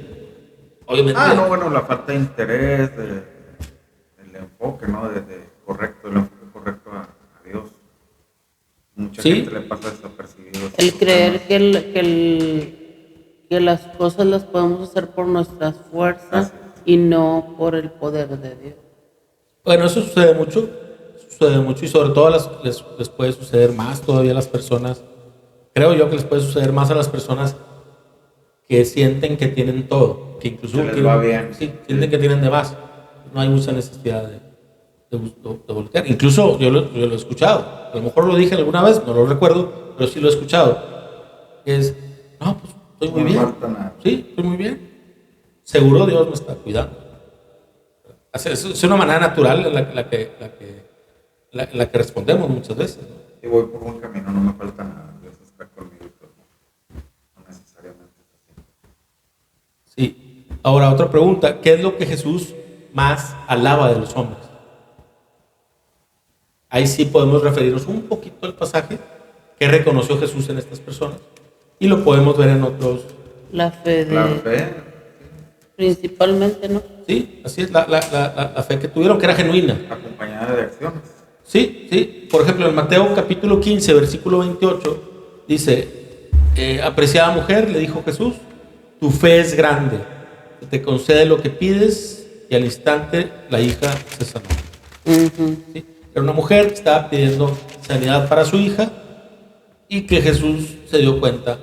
Obviamente. La falta de interés, el enfoque, ¿no? El enfoque correcto a Dios. Mucha gente le pasa desapercibido. El creer que las cosas las podemos hacer por nuestras fuerzas y no por el poder de Dios. Bueno, eso sucede mucho y sobre todo les puede suceder más todavía a las personas. Creo yo que les puede suceder más a las personas que sienten que tienen todo, que incluso va bien. Sí, sienten que tienen de más. No hay mucha necesidad de voltear. Incluso yo lo he escuchado. A lo mejor lo dije alguna vez, no lo recuerdo, pero sí lo he escuchado. No, pues estoy muy bien. Sí, estoy muy bien. Seguro Dios me está cuidando. Es una manera natural en la que respondemos muchas veces, ¿no? Si voy por un camino, no me falta nada. Dios está conmigo. No necesariamente es así. Sí. Ahora, otra pregunta. ¿Qué es lo que Jesús más alaba de los hombres? Ahí sí podemos referirnos un poquito al pasaje que reconoció Jesús en estas personas y lo podemos ver en otros. La fe. Principalmente, ¿no? Sí, así es la fe que tuvieron, que era genuina. Acompañada de acciones. Sí, sí. Por ejemplo, en Mateo capítulo 15, versículo 28, dice, apreciada mujer, le dijo Jesús, tu fe es grande, te concede lo que pides, y al instante la hija se sanó. ¿Sí? Era una mujer que estaba pidiendo sanidad para su hija y que Jesús se dio cuenta.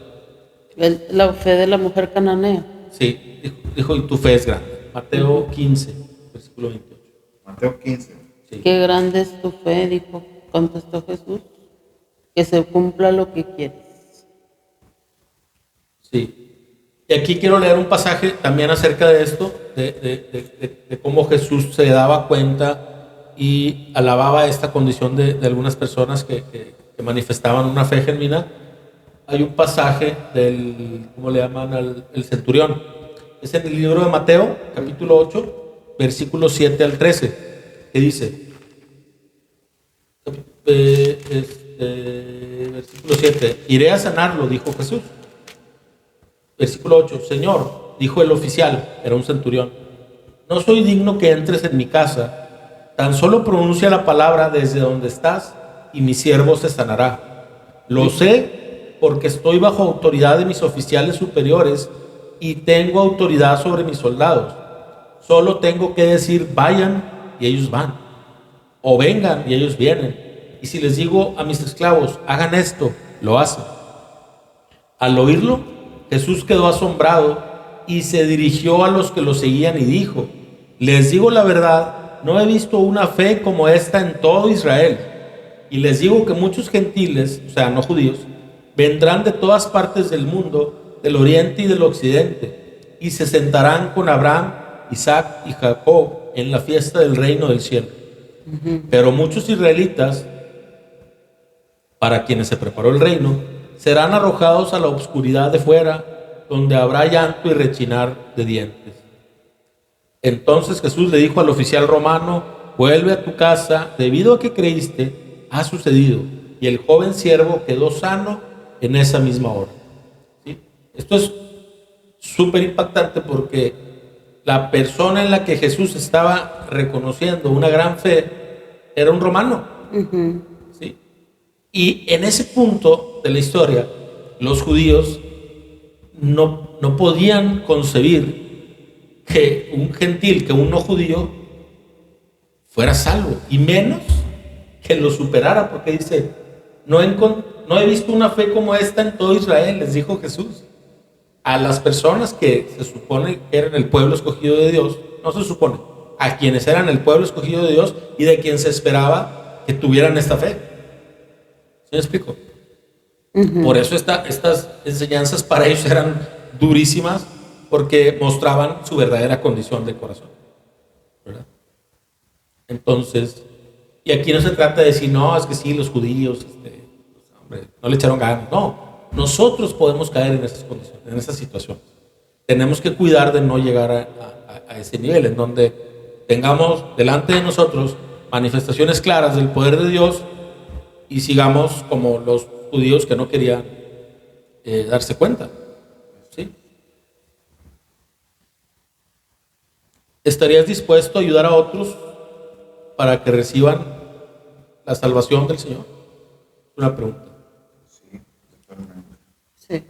La fe de la mujer cananea. Sí, dijo, y tu fe es grande. Mateo 15, versículo 28. Mateo 15. Sí. Qué grande es tu fe, dijo, contestó Jesús, que se cumpla lo que quieres. Sí. Y aquí quiero leer un pasaje también acerca de esto, de cómo Jesús se daba cuenta y alababa esta condición de algunas personas que manifestaban una fe genuina. Hay un pasaje del, ¿cómo le llaman? El centurión. Es en el libro de Mateo, capítulo 8, versículos 7 al 13, que dice, versículo 7, iré a sanarlo, dijo Jesús. Versículo 8, Señor, dijo el oficial, era un centurión, no soy digno que entres en mi casa, tan solo pronuncia la palabra desde donde estás y mi siervo se sanará. Lo sé porque estoy bajo autoridad de mis oficiales superiores y tengo autoridad sobre mis soldados. Solo tengo que decir vayan y ellos van, o vengan y ellos vienen. Y si les digo a mis esclavos hagan esto, lo hacen. Al oírlo, Jesús quedó asombrado y se dirigió a los que lo seguían y dijo, les digo la verdad, no he visto una fe como esta en todo Israel. Y les digo que muchos gentiles, o sea, no judíos, vendrán de todas partes del mundo, del oriente y del occidente, y se sentarán con Abraham, Isaac y Jacob en la fiesta del reino del cielo. Pero muchos israelitas, para quienes se preparó el reino, serán arrojados a la oscuridad de fuera, donde habrá llanto y rechinar de dientes. Entonces Jesús le dijo al oficial romano, vuelve a tu casa, debido a que creíste, ha sucedido. Y el joven siervo quedó sano en esa misma hora. ¿Sí? Esto es súper impactante porque la persona en la que Jesús estaba reconociendo una gran fe era un romano. ¿Sí? Y en ese punto de la historia, los judíos no podían concebir que un gentil, que un no judío, fuera salvo, y menos que lo superara, porque dice, no he visto una fe como esta en todo Israel, les dijo Jesús. A las personas que se supone que eran el pueblo escogido de Dios, no se supone, a quienes eran el pueblo escogido de Dios y de quien se esperaba que tuvieran esta fe. ¿Sí me explico? Por eso estas enseñanzas para ellos eran durísimas, porque mostraban su verdadera condición de corazón, ¿verdad? Entonces, y aquí no se trata de decir, no, es que sí, los judíos, hombre, no le echaron ganas. No, nosotros podemos caer en esas condiciones, en esas situaciones. Tenemos que cuidar de no llegar a ese nivel, en donde tengamos delante de nosotros manifestaciones claras del poder de Dios y sigamos como los judíos que no querían darse cuenta. ¿Sí? ¿Estarías dispuesto a ayudar a otros para que reciban la salvación del Señor? Es una pregunta. Sí, totalmente. Sí.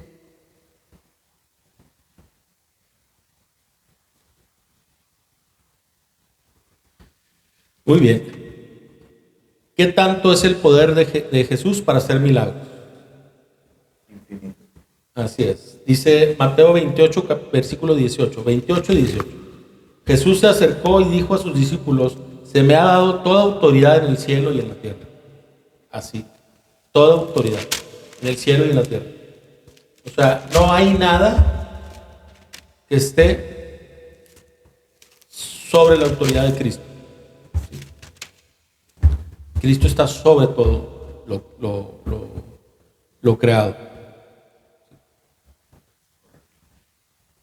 Muy bien. ¿Qué tanto es el poder de Jesús para hacer milagros? Infinito. Así es. Dice Mateo 28, versículo 18. 28 y 18. Jesús se acercó y dijo a sus discípulos, se me ha dado toda autoridad en el cielo y en la tierra. Así. Toda autoridad en el cielo y en la tierra. O sea, no hay nada que esté sobre la autoridad de Cristo. Cristo está sobre todo lo creado.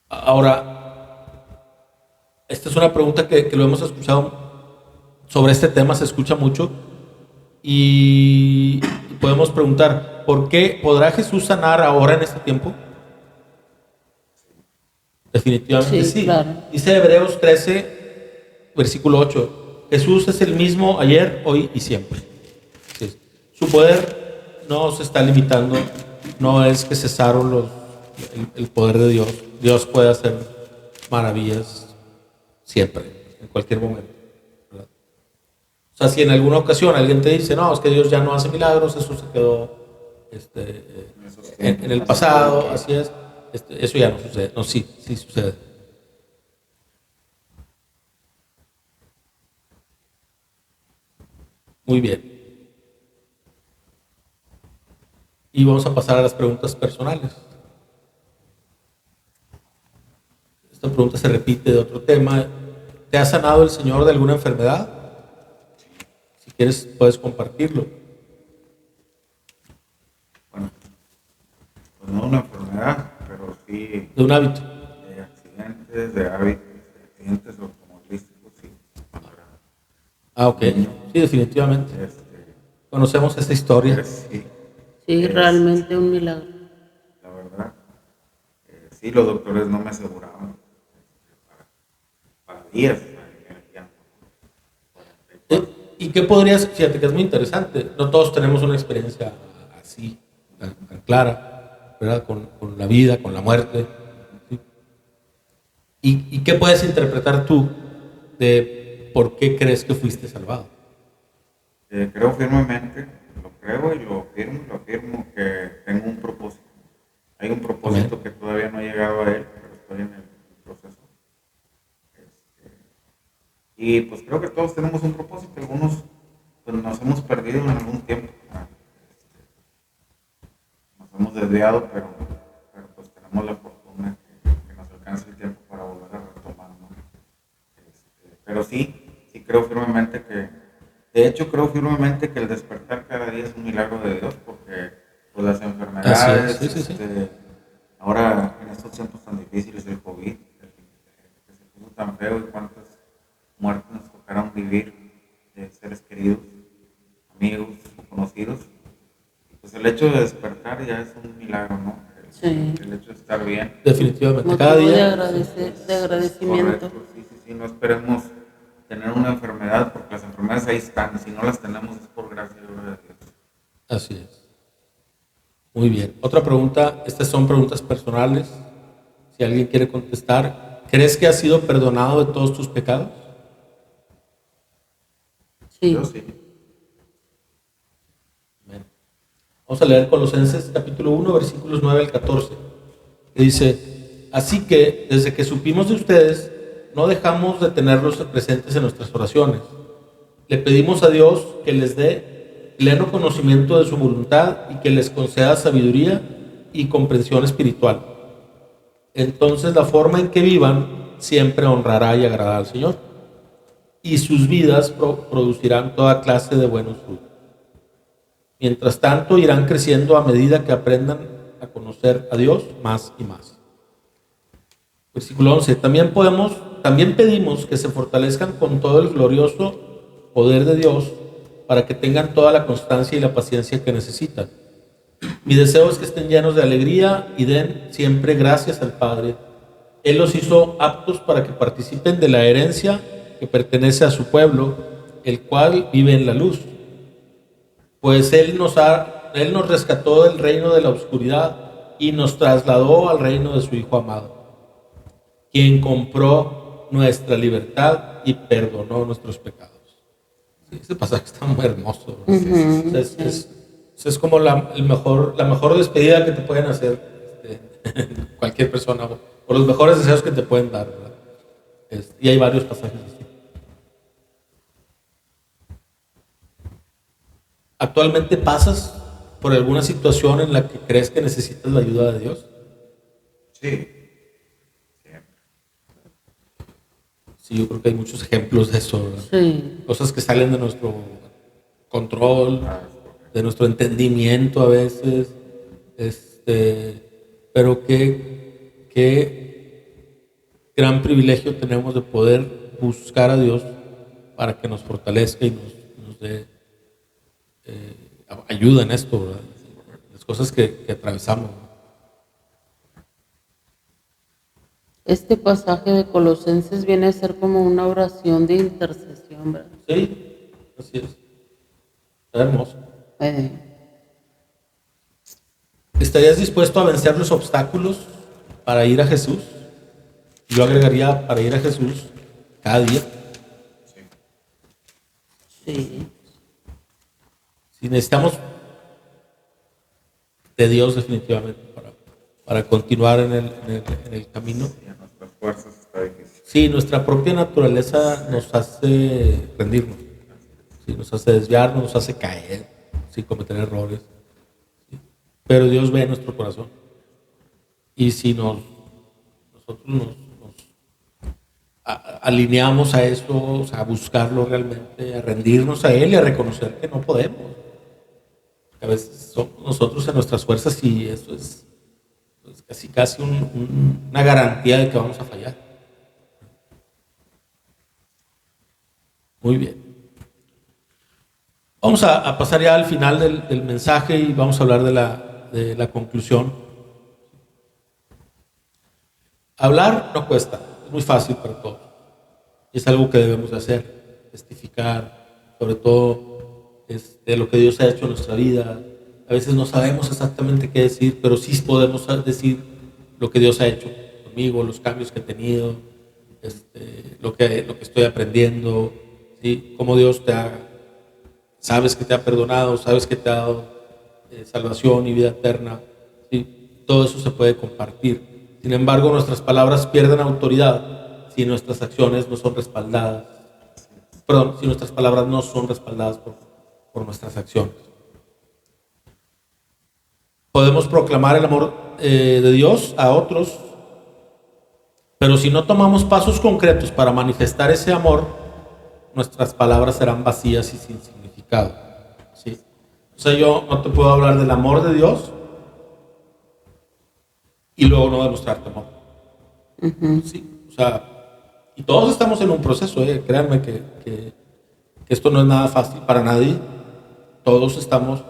Ahora, esta es una pregunta que lo hemos escuchado sobre este tema, se escucha mucho y podemos preguntar, ¿por qué podrá Jesús sanar ahora en este tiempo? Definitivamente sí. Claro. Dice Hebreos 13, versículo 8. Jesús es el mismo ayer, hoy y siempre. Sí. Su poder no se está limitando, no es que cesaron el poder de Dios. Dios puede hacer maravillas siempre, en cualquier momento, ¿verdad? O sea, si en alguna ocasión alguien te dice, no, es que Dios ya no hace milagros, eso se quedó en el pasado, así es, eso ya no sucede. No, sí, sí sucede. Muy bien. Y vamos a pasar a las preguntas personales. Esta pregunta se repite de otro tema. ¿Te ha sanado el Señor de alguna enfermedad? Si quieres, puedes compartirlo. Bueno, pues no una enfermedad, pero sí De un hábito. de accidentes, de hábitos, de accidentes automovilísticos, sí. Ah, ok. Niño, Sí, definitivamente. este, Conocemos esta historia. pues, sí, Sí, realmente un milagro. la verdad. Sí, los doctores no me aseguraban para días, o sea, me decían, 44. ¿Y qué podrías, fíjate que es muy interesante, no todos tenemos una experiencia así, tan clara, ¿verdad? Con la vida, con la muerte. ¿Sí? ¿Y qué puedes interpretar tú de por qué crees que fuiste salvado? Creo firmemente, lo creo y lo afirmo que tengo un propósito. Hay un propósito Amén. que todavía no he llegado a él, pero estoy en el proceso. Este, y pues creo que todos tenemos un propósito. Algunos pues, nos hemos perdido en algún tiempo. Nos hemos desviado, pero pues tenemos la fortuna que nos alcance el tiempo para volver a retomar, ¿no? Pero sí creo firmemente de hecho creo firmemente que el despertar cada día es un milagro de Dios, porque pues las Así es, enfermedades, sí, sí, sí. ahora en estos tiempos tan difíciles, el COVID, que se puso tan feo y cuántas muertes nos tocaron vivir de seres queridos, amigos, conocidos. Pues el hecho de despertar ya es un milagro, ¿no? Sí. El hecho de estar bien. Definitivamente. Cada Motivo de día, agradecer, de agradecimiento. Correcto, sí, no esperemos tener una enfermedad, porque las enfermedades ahí están, si no las tenemos es por gracia y gloria de Dios. así es. Muy bien. Otra pregunta, estas son preguntas personales. Si alguien quiere contestar, ¿crees que has sido perdonado de todos tus pecados? Yo Sí. sí. Amén. Vamos a leer Colosenses capítulo 1, versículos 9 al 14. Que dice, así que desde que supimos de ustedes, no dejamos de tenerlos presentes en nuestras oraciones. Le pedimos a Dios que les dé pleno conocimiento de su voluntad y que les conceda sabiduría y comprensión espiritual. Entonces la forma en que vivan siempre honrará y agradará al Señor, y sus vidas producirán toda clase de buenos frutos. Mientras tanto, irán creciendo a medida que aprendan a conocer a Dios más y más. Versículo 11. También pedimos que se fortalezcan con todo el glorioso poder de Dios para que tengan toda la constancia y la paciencia que necesitan. Mi deseo es que estén llenos de alegría y den siempre gracias al Padre. Él los hizo aptos para que participen de la herencia que pertenece a su pueblo, el cual vive en la luz. Pues Él nos rescató del reino de la oscuridad y nos trasladó al reino de su Hijo amado, quien compró nuestra libertad y perdonó nuestros pecados. Sí, este pasaje está muy hermoso, ¿verdad? O sea, es como la mejor despedida que te pueden hacer cualquier persona, o los mejores deseos que te pueden dar, ¿verdad? Y hay varios pasajes así. ¿Actualmente pasas por alguna situación en la que crees que necesitas la ayuda de Dios? Sí, siempre. Sí, yo creo que hay muchos ejemplos de eso, ¿verdad? Sí. Cosas que salen de nuestro control, Es correcto. de nuestro entendimiento a veces, pero qué gran privilegio tenemos de poder buscar a Dios para que nos fortalezca y nos dé ayuda en esto, ¿verdad? Las cosas que atravesamos. Este pasaje de Colosenses viene a ser como una oración de intercesión, ¿verdad? Sí, así es. Está hermoso. Eh, ¿Estarías dispuesto a vencer los obstáculos para ir a Jesús? Yo agregaría para ir a Jesús cada día. sí. Si necesitamos de Dios definitivamente para continuar en el camino. Y a nuestras fuerzas está difícil. Sí, nuestra propia naturaleza nos hace rendirnos, sí, nos hace desviarnos, nos hace caer, sí, cometer errores. Sí. Pero Dios ve nuestro corazón. Y si nosotros nos alineamos a eso, o sea, a buscarlo realmente, a rendirnos a Él y a reconocer que no podemos. A veces somos nosotros en nuestras fuerzas y eso es casi una garantía de que vamos a fallar. Muy bien. Vamos a pasar ya al final del mensaje y vamos a hablar de la conclusión. Hablar no cuesta, es muy fácil para todos. Y es algo que debemos de hacer, testificar, sobre todo de lo que Dios ha hecho en nuestra vida. A veces no sabemos exactamente qué decir, pero sí podemos decir lo que Dios ha hecho conmigo, los cambios que he tenido, lo que estoy aprendiendo, ¿sí? Cómo Dios sabes que te ha perdonado, sabes que te ha dado salvación y vida eterna, ¿sí? Todo eso se puede compartir. Sin embargo, nuestras palabras pierden autoridad si nuestras acciones no son respaldadas. Perdón, si nuestras palabras no son respaldadas por nuestras acciones. Podemos proclamar el amor de Dios a otros, pero si no tomamos pasos concretos para manifestar ese amor, nuestras palabras serán vacías y sin significado. ¿Sí? O sea, yo no te puedo hablar del amor de Dios y luego no demostrarte amor. ¿Sí? O sea, y todos estamos en un proceso, créanme que esto no es nada fácil para nadie. Todos estamos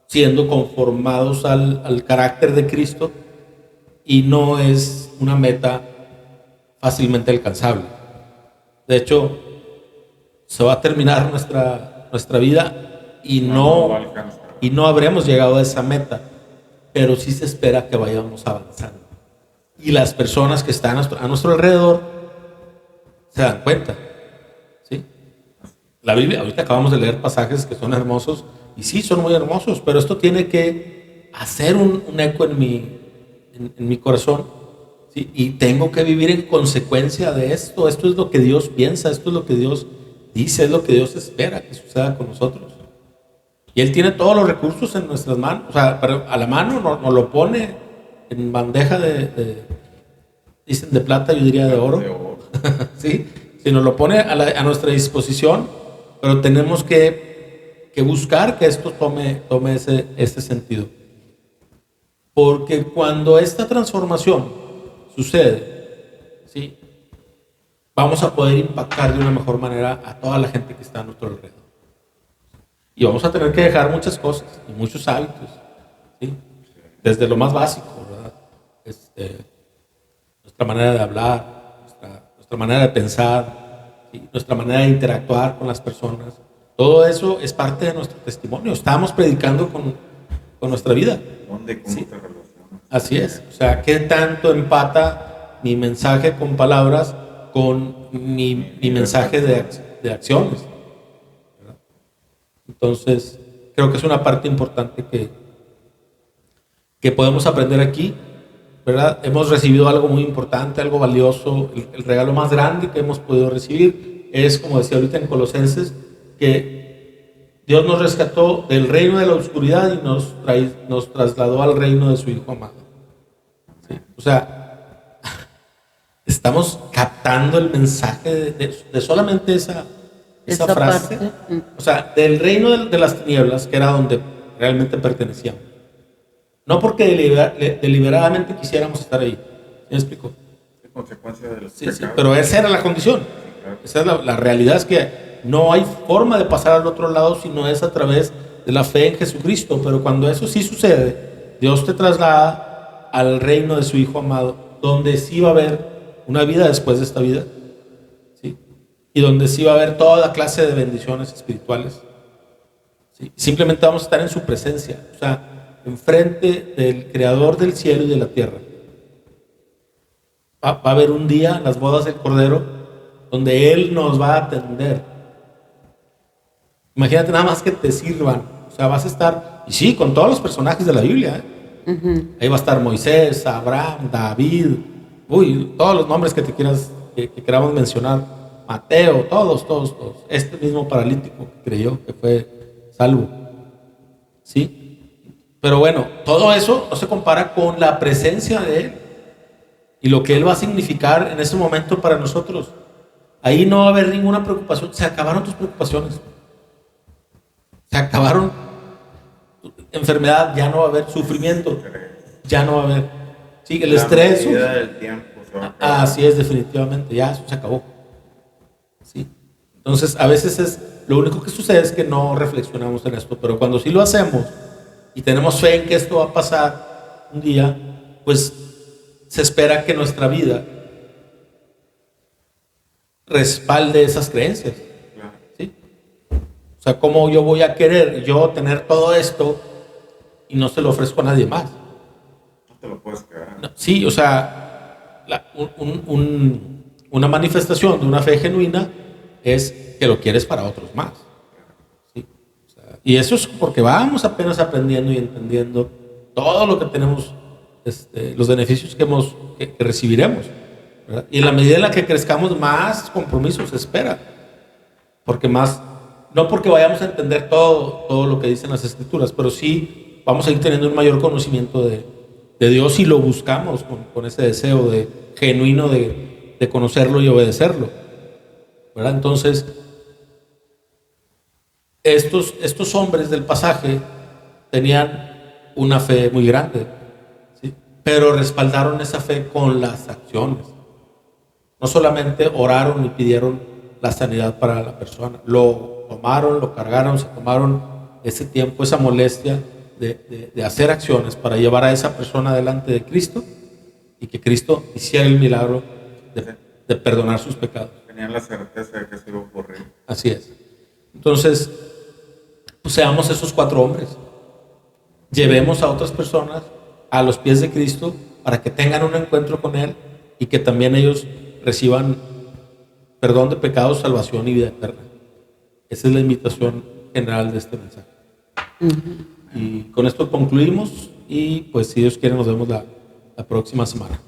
siendo conformados al carácter de Cristo y no es una meta fácilmente alcanzable. De hecho, se va a terminar nuestra vida y no habremos llegado a esa meta, pero sí se espera que vayamos avanzando. Y las personas que están a nuestro alrededor se dan cuenta. ¿Sí? La Biblia, ahorita acabamos de leer pasajes que son hermosos, y sí, son muy hermosos, pero esto tiene que hacer un eco en mi corazón, ¿sí? Y tengo que vivir en consecuencia de esto. Esto es lo que Dios piensa, esto es lo que Dios dice, es lo que Dios espera que suceda con nosotros. Y Él tiene todos los recursos en nuestras manos, o sea, a la mano nos lo pone en bandeja dicen de plata, yo diría de oro. ¿Sí? Si nos lo pone a nuestra disposición, pero tenemos que buscar que esto tome este sentido. Porque cuando esta transformación sucede, ¿sí? Vamos a poder impactar de una mejor manera a toda la gente que está a nuestro alrededor. Y vamos a tener que dejar muchas cosas y muchos hábitos, ¿sí? Desde lo más básico, ¿verdad? Nuestra manera de hablar, nuestra manera de pensar, ¿sí? Nuestra manera de interactuar con las personas. Todo eso es parte de nuestro testimonio. Estamos predicando con nuestra vida. ¿Cómo te relacionas? Así es. O sea, ¿qué tanto empata mi mensaje con palabras con mi mensaje de acciones? ¿Verdad? Entonces, creo que es una parte importante que podemos aprender aquí, ¿verdad? Hemos recibido algo muy importante, algo valioso. El regalo más grande que hemos podido recibir es, como decía ahorita en Colosenses, que Dios nos rescató del reino de la oscuridad y nos trasladó al reino de su Hijo amado. ¿Sí? O sea, estamos captando el mensaje de solamente esa frase. Parte. O sea, del reino de las tinieblas, que era donde realmente pertenecíamos. No porque deliberadamente quisiéramos estar ahí. ¿Me explico? Es consecuencia de los pecados. Sí, pero esa era la condición. Sí, claro. Esa es la realidad, es que no hay forma de pasar al otro lado si no es a través de la fe en Jesucristo. Pero cuando eso sí sucede, Dios te traslada al reino de su Hijo amado donde sí va a haber una vida después de esta vida, ¿sí? Y donde sí va a haber toda clase de bendiciones espirituales, ¿sí? Simplemente vamos a estar en su presencia, o sea, enfrente del Creador del cielo y de la tierra. Va a haber un día en las bodas del Cordero donde Él nos va a atender. Imagínate nada más que te sirvan. O sea, vas a estar, y sí, con todos los personajes de la Biblia, ¿eh? Ahí va a estar Moisés, Abraham, David, todos los nombres que te quieras, que queramos mencionar, Mateo, todos. Este mismo paralítico que creyó que fue salvo. ¿Sí? Pero bueno, todo eso no se compara con la presencia de Él y lo que Él va a significar en ese momento para nosotros. Ahí no va a haber ninguna preocupación. Se acabaron tus preocupaciones. Se acabaron. Enfermedad, ya no va a haber. Sufrimiento, ya no va a haber. Sí, el estrés. Del tiempo se va a acabar. Así es, definitivamente. Ya, eso se acabó. ¿Sí? Entonces, a veces lo único que sucede es que no reflexionamos en esto. Pero cuando sí lo hacemos y tenemos fe en que esto va a pasar un día, pues se espera que nuestra vida respalde esas creencias. ¿Sí? O sea, ¿cómo yo voy a querer yo tener todo esto y no se lo ofrezco a nadie más? No te lo puedes quedar. No, sí, o sea, una manifestación de una fe genuina es que lo quieres para otros más. ¿Sí? O sea, y eso es porque vamos apenas aprendiendo y entendiendo todo lo que tenemos, los beneficios que recibiremos, ¿verdad? Y en la medida en la que crezcamos, más compromiso se espera. Porque más, no porque vayamos a entender todo lo que dicen las Escrituras, pero sí vamos a ir teniendo un mayor conocimiento de Dios y lo buscamos con ese deseo genuino de conocerlo y obedecerlo, ¿verdad? Entonces, estos hombres del pasaje tenían una fe muy grande, ¿sí? Pero respaldaron esa fe con las acciones. No solamente oraron y pidieron la sanidad para la persona, lo tomaron, lo cargaron, se tomaron ese tiempo, esa molestia de hacer acciones para llevar a esa persona delante de Cristo y que Cristo hiciera el milagro de perdonar sus pecados. Tenían la certeza de que eso iba a ocurrir. Así es. Entonces, pues seamos esos 4 hombres. Llevemos a otras personas a los pies de Cristo para que tengan un encuentro con Él y que también ellos reciban perdón de pecados, salvación y vida eterna. Esa es la invitación general de este mensaje. Y con esto concluimos y pues si Dios quiere nos vemos la próxima semana.